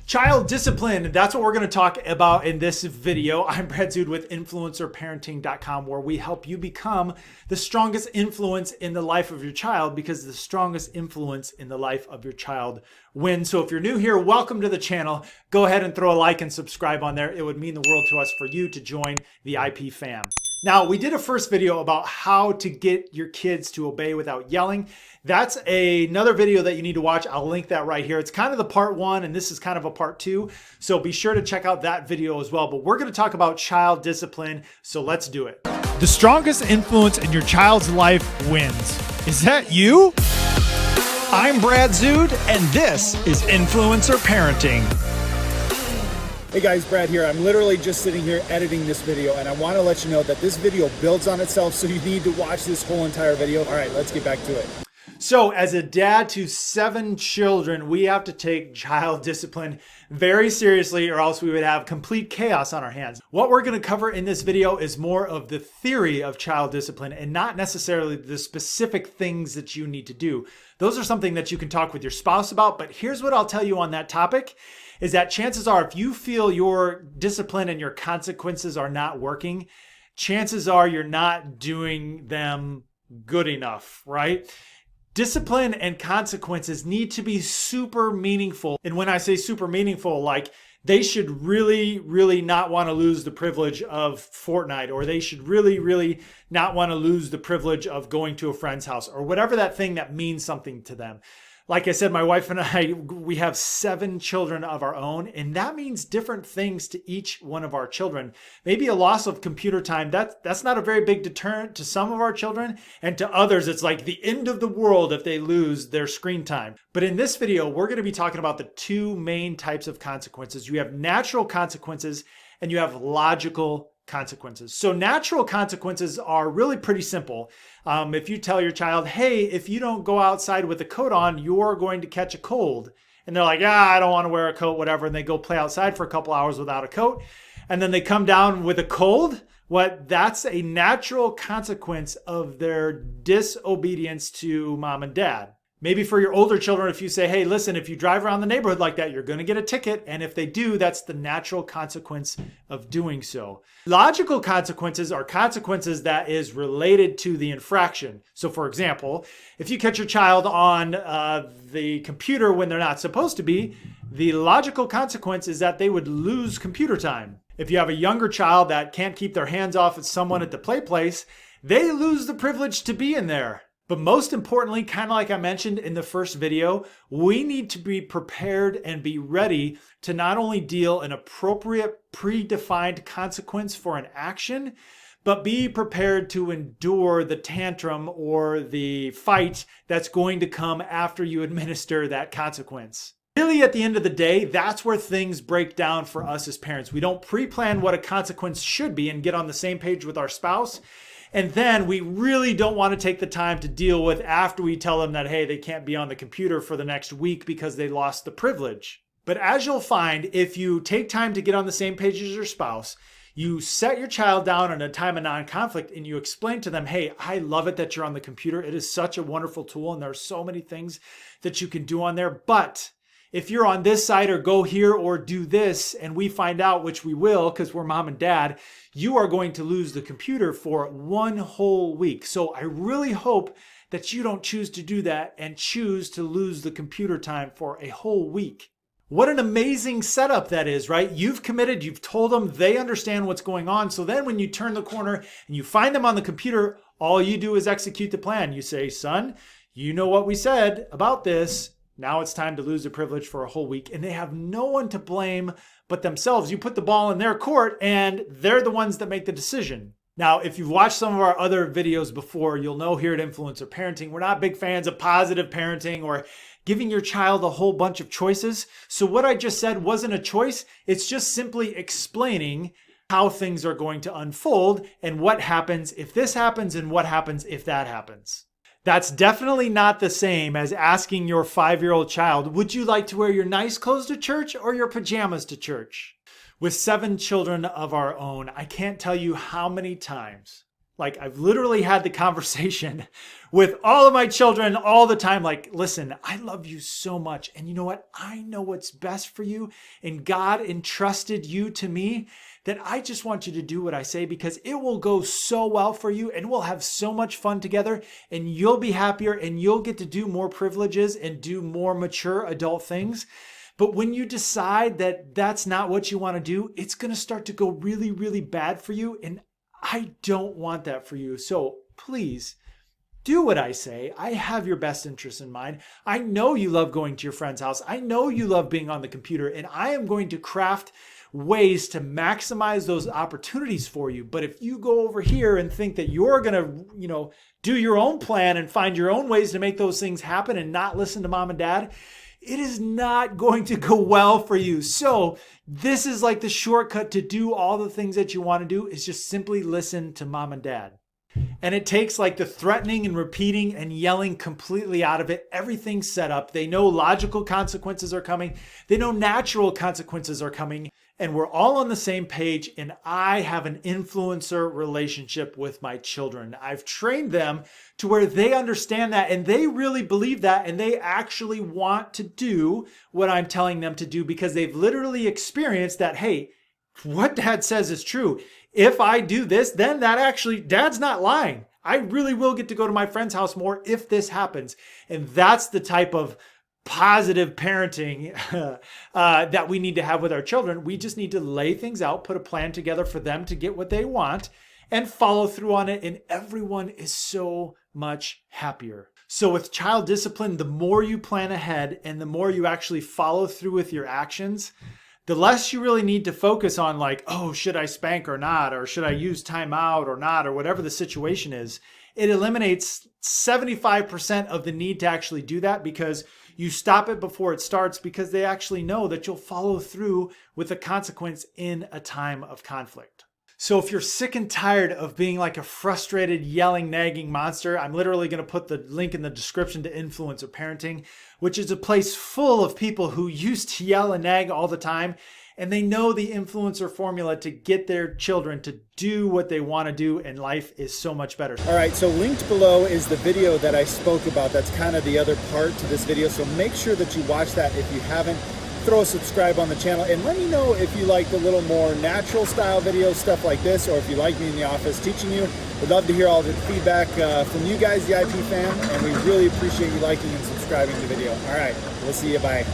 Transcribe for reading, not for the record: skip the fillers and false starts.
Child discipline, that's what we're going to talk about in this video. I'm Brad Zood with InfluencerParenting.com, where we help you become the strongest influence in the life of your child, because the strongest influence in the life of your child wins. So if you're new here, welcome to the channel. Go ahead and throw a like and subscribe on there. It would mean the world to us for you to join the IP fam. Now, we did a first video about how to get your kids to obey without yelling. That's another video that you need to watch. I'll link that right here. It's kind of the part one, and this is kind of a part two. So be sure to check out that video as well. But we're going to talk about child discipline. So let's do it. The strongest influence in your child's life wins. Is that you? I'm Brad Zood, and this is Influencer Parenting. Hey guys, Brad here. I'm literally just sitting here editing this video, and I want to let you know that this video builds on itself, so you need to watch this whole entire video. All right, let's get back to it. So as a dad to 7 children, we have to take child discipline very seriously, or else we would have complete chaos on our hands. What we're going to cover in this video is more of the theory of child discipline and not necessarily the specific things that you need to do. Those are something that you can talk with your spouse about, but here's what I'll tell you on that topic. Is that chances are, if you feel your discipline and your consequences are not working, chances are you're not doing them good enough, right? Discipline and consequences need to be super meaningful. And when I say super meaningful, like they should really, really not want to lose the privilege of Fortnite, or they should really, really not want to lose the privilege of going to a friend's house, or whatever that thing that means something to them. Like I said, my wife and I, we have 7 children of our own, and that means different things to each one of our children. Maybe a loss of computer time, that's not a very big deterrent to some of our children, and to others, it's like the end of the world if they lose their screen time. But in this video, we're going to be talking about the 2 main types of consequences. You have natural consequences, and you have logical consequences. So natural consequences are really pretty simple. If you tell your child, hey, if you don't go outside with a coat on, you're going to catch a cold. And they're like, I don't want to wear a coat, whatever. And they go play outside for a couple hours without a coat. And then they come down with a cold. That's a natural consequence of their disobedience to mom and dad. Maybe for your older children, if you say, hey, listen, if you drive around the neighborhood like that, you're going to get a ticket. And if they do, that's the natural consequence of doing so. Logical consequences are consequences that is related to the infraction. So for example, if you catch your child on the computer when they're not supposed to be, the logical consequence is that they would lose computer time. If you have a younger child that can't keep their hands off of someone at the play place, they lose the privilege to be in there. But most importantly, kind of like I mentioned in the first video, we need to be prepared and be ready to not only deal an appropriate predefined consequence for an action, but be prepared to endure the tantrum or the fight that's going to come after you administer that consequence. Really, at the end of the day, that's where things break down for us as parents. We don't pre-plan what a consequence should be and get on the same page with our spouse. And then we really don't want to take the time to deal with after we tell them that, hey, they can't be on the computer for the next week because they lost the privilege. But as you'll find, if you take time to get on the same page as your spouse, you set your child down in a time of non-conflict and you explain to them, hey, I love it that you're on the computer. It is such a wonderful tool and there are so many things that you can do on there. But if you're on this side or go here or do this, and we find out, which we will because we're mom and dad, you are going to lose the computer for 1 whole week. So I really hope that you don't choose to do that and choose to lose the computer time for a whole week. What an amazing setup that is, right? You've committed, you've told them, they understand what's going on. So then when you turn the corner and you find them on the computer, all you do is execute the plan. You say, son, you know what we said about this. Now it's time to lose the privilege for a whole week, and they have no one to blame but themselves. You put the ball in their court and they're the ones that make the decision. Now, if you've watched some of our other videos before, you'll know here at Influencer Parenting, we're not big fans of positive parenting or giving your child a whole bunch of choices. So what I just said wasn't a choice. It's just simply explaining how things are going to unfold and what happens if this happens and what happens if that happens. That's definitely not the same as asking your 5-year-old child, would you like to wear your nice clothes to church or your pajamas to church? With 7 children of our own, I can't tell you how many times Like, I've literally had the conversation with all of my children all the time. Like, listen, I love you so much. And you know what? I know what's best for you. And God entrusted you to me that I just want you to do what I say, because it will go so well for you and we'll have so much fun together and you'll be happier and you'll get to do more privileges and do more mature adult things. But when you decide that that's not what you want to do, it's going to start to go really, really bad for you. And I don't want that for you. So please do what I say. I have your best interest in mind. I know you love going to your friend's house. I know you love being on the computer, and I am going to craft ways to maximize those opportunities for you. But if you go over here and think that you're going to, do your own plan and find your own ways to make those things happen and not listen to mom and dad, it is not going to go well for you. So this is like the shortcut to do all the things that you want to do, is just simply listen to mom and dad. And it takes like the threatening and repeating and yelling completely out of it. Everything's set up. They know logical consequences are coming. They know natural consequences are coming. And we're all on the same page. And I have an influencer relationship with my children. I've trained them to where they understand that and they really believe that. And they actually want to do what I'm telling them to do, because they've literally experienced that, hey, what dad says is true. If I do this, then that actually, dad's not lying. I really will get to go to my friend's house more if this happens. And that's the type of positive parenting that we need to have with our children. We just need to lay things out, put a plan together for them to get what they want, and follow through on it. And everyone is so much happier. So with child discipline, the more you plan ahead and the more you actually follow through with your actions, the less you really need to focus on like, oh, should I spank or not? Or should I use timeout or not? Or whatever the situation is. It eliminates 75% of the need to actually do that, because you stop it before it starts, because they actually know that you'll follow through with the consequence in a time of conflict. So if you're sick and tired of being like a frustrated, yelling, nagging monster, I'm literally going to put the link in the description to Influencer Parenting, which is a place full of people who used to yell and nag all the time. And they know the influencer formula to get their children to do what they want to do, and life is so much better. All right, so linked below is the video that I spoke about. That's kind of the other part to this video. So make sure that you watch that if you haven't. Throw a subscribe on the channel and let me know if you like the little more natural style videos, stuff like this, or if you like me in the office teaching you. We'd love to hear all the feedback from you guys, the IP fam, and we really appreciate you liking and subscribing to the video. All right, we'll see you. Bye.